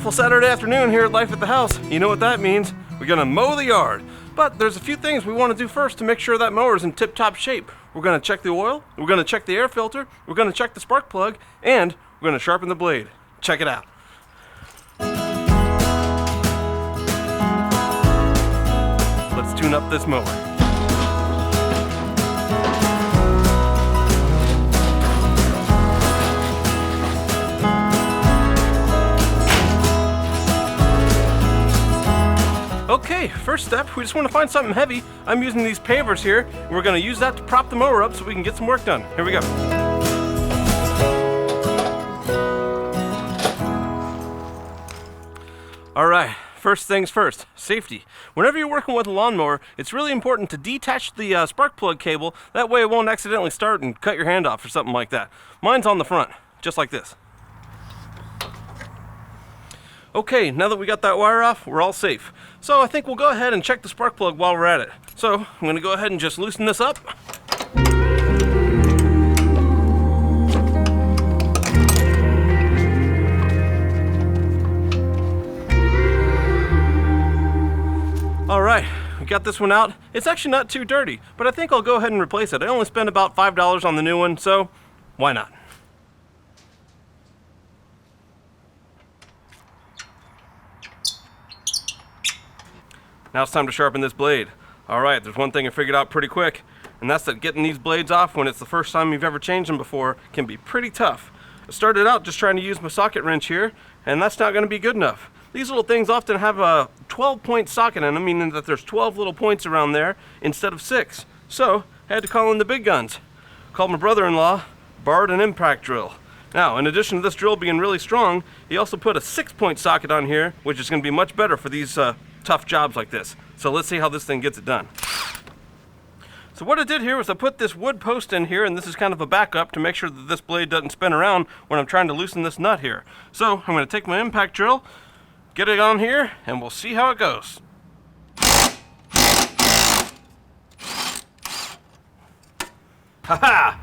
beautiful Saturday afternoon here at Life at the House. You know what that means. We're gonna mow the yard. But there's a few things we want to do first to make sure that mower is in tip-top shape. We're gonna check the oil, we're gonna check the air filter, we're gonna check the spark plug, and we're gonna sharpen the blade. Check it out. Let's tune up this mower. Okay, first step, we just want to find something heavy. I'm using these pavers here, and we're going to use that to prop the mower up so we can get some work done. Here we go. Alright, first things first, safety. Whenever you're working with a lawnmower, it's really important to detach the spark plug cable. That way it won't accidentally start and cut your hand off or something like that. Mine's on the front, just like this. Okay, now that we got that wire off, we're all safe. So I think we'll go ahead and check the spark plug while we're at it. So I'm going to go ahead and just loosen this up. Alright, we got this one out. It's actually not too dirty, but I think I'll go ahead and replace it. I only spent about $5 on the new one, so why not? Now it's time to sharpen this blade. Alright, there's one thing I figured out pretty quick, and that's that getting these blades off when it's the first time you've ever changed them before can be pretty tough. I started out just trying to use my socket wrench here, and that's not going to be good enough. These little things often have a 12-point socket in them, meaning that there's 12 little points around there instead of 6. So, I had to call in the big guns. Called my brother-in-law, borrowed an impact drill. Now, in addition to this drill being really strong, he also put a 6-point socket on here, which is going to be much better for these tough jobs like this. So let's see how this thing gets it done. So what I did here was I put this wood post in here, and this is kind of a backup to make sure that this blade doesn't spin around when I'm trying to loosen this nut here. So I'm going to take my impact drill, get it on here, and we'll see how it goes. Haha!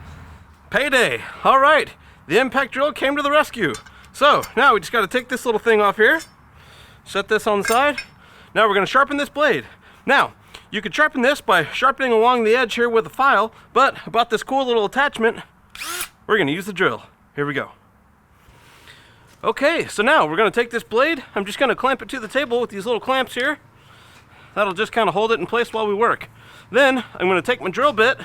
Payday! Alright, the impact drill came to the rescue. So now we just got to take this little thing off here, set this on the side. Now we're going to sharpen this blade. Now, you could sharpen this by sharpening along the edge here with a file, but I bought this cool little attachment. We're going to use the drill. Here we go. Okay, so now we're going to take this blade. I'm just going to clamp it to the table with these little clamps here. That'll just kind of hold it in place while we work. Then I'm going to take my drill bit.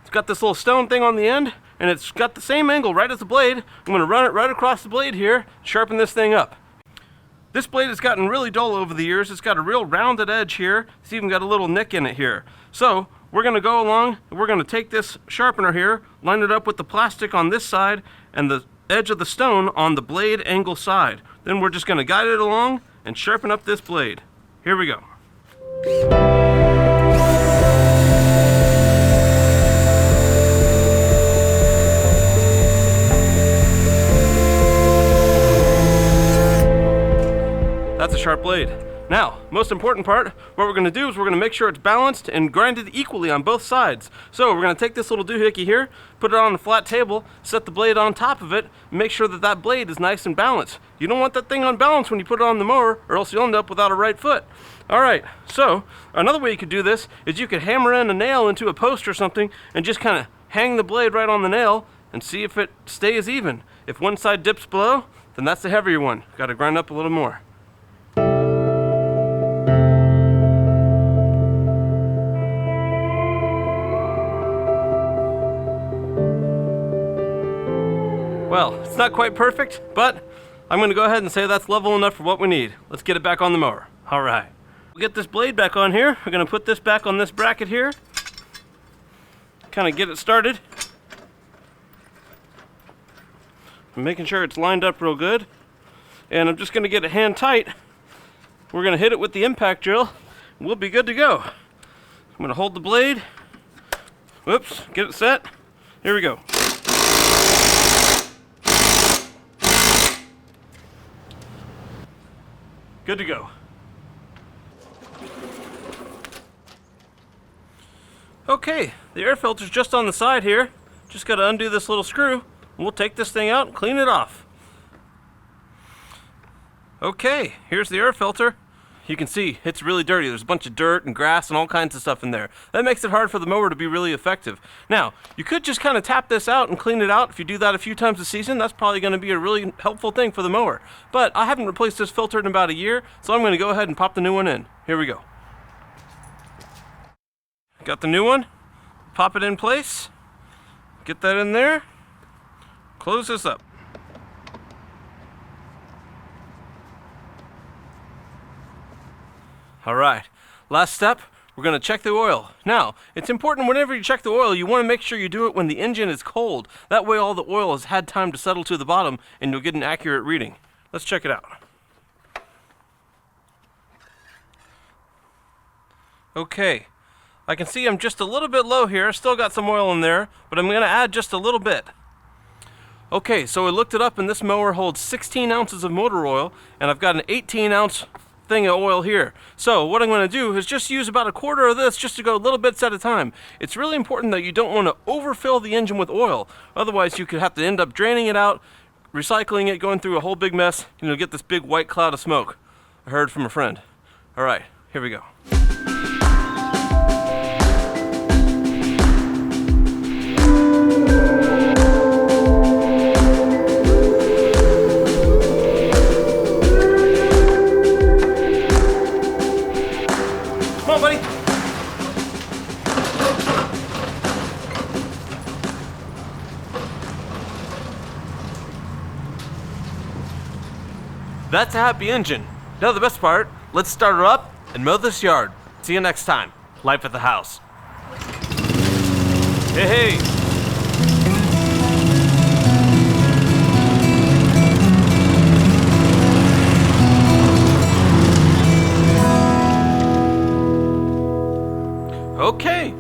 It's got this little stone thing on the end, and it's got the same angle right as the blade. I'm going to run it right across the blade here, sharpen this thing up. This blade has gotten really dull over the years. It's got a real rounded edge here. It's even got a little nick in it here. So we're going to go along and we're going to take this sharpener here, line it up with the plastic on this side and the edge of the stone on the blade angle side. Then we're just going to guide it along and sharpen up this blade. Here we go. That's a sharp blade. Now, most important part, what we're going to do is we're going to make sure it's balanced and grinded equally on both sides. So we're going to take this little doohickey here, put it on a flat table, set the blade on top of it, and make sure that that blade is nice and balanced. You don't want that thing unbalanced when you put it on the mower, or else you'll end up without a right foot. Alright, so another way you could do this is you could hammer in a nail into a post or something and just kind of hang the blade right on the nail and see if it stays even. If one side dips below, then that's the heavier one. Got to grind up a little more. Well, it's not quite perfect, but I'm going to go ahead and say that's level enough for what we need. Let's get it back on the mower. All right. We'll get this blade back on here. We're going to put this back on this bracket here. Kind of get it started. I'm making sure it's lined up real good. And I'm just going to get it hand tight. We're going to hit it with the impact drill. And we'll be good to go. I'm going to hold the blade. Whoops, get it set. Here we go. Good to go. Okay, the air filter's just on the side here. Just got to undo this little screw, and we'll take this thing out and clean it off. Okay, here's the air filter. You can see it's really dirty. There's a bunch of dirt and grass and all kinds of stuff in there. That makes it hard for the mower to be really effective. Now, you could just kind of tap this out and clean it out. If you do that a few times a season, that's probably going to be a really helpful thing for the mower. But I haven't replaced this filter in about a year, so I'm going to go ahead and pop the new one in. Here we go. Got the new one. Pop it in place. Get that in there. Close this up. All right, last step, we're gonna check the oil. Now, it's important whenever you check the oil, you wanna make sure you do it when the engine is cold. That way all the oil has had time to settle to the bottom and you'll get an accurate reading. Let's check it out. Okay, I can see I'm just a little bit low here. Still got some oil in there, but I'm gonna add just a little bit. Okay, so I looked it up and this mower holds 16 ounces of motor oil and I've got an 18-ounce thing of oil here. So what I'm going to do is just use about a quarter of this just to go little bits at a time. It's really important that you don't want to overfill the engine with oil. Otherwise you could have to end up draining it out, recycling it, going through a whole big mess, and you'll get this big white cloud of smoke. I heard from a friend. All right, here we go. Come on, buddy. That's a happy engine. Now the best part, let's start her up and mow this yard. See you next time. Life at the house. Hey, hey. Okay,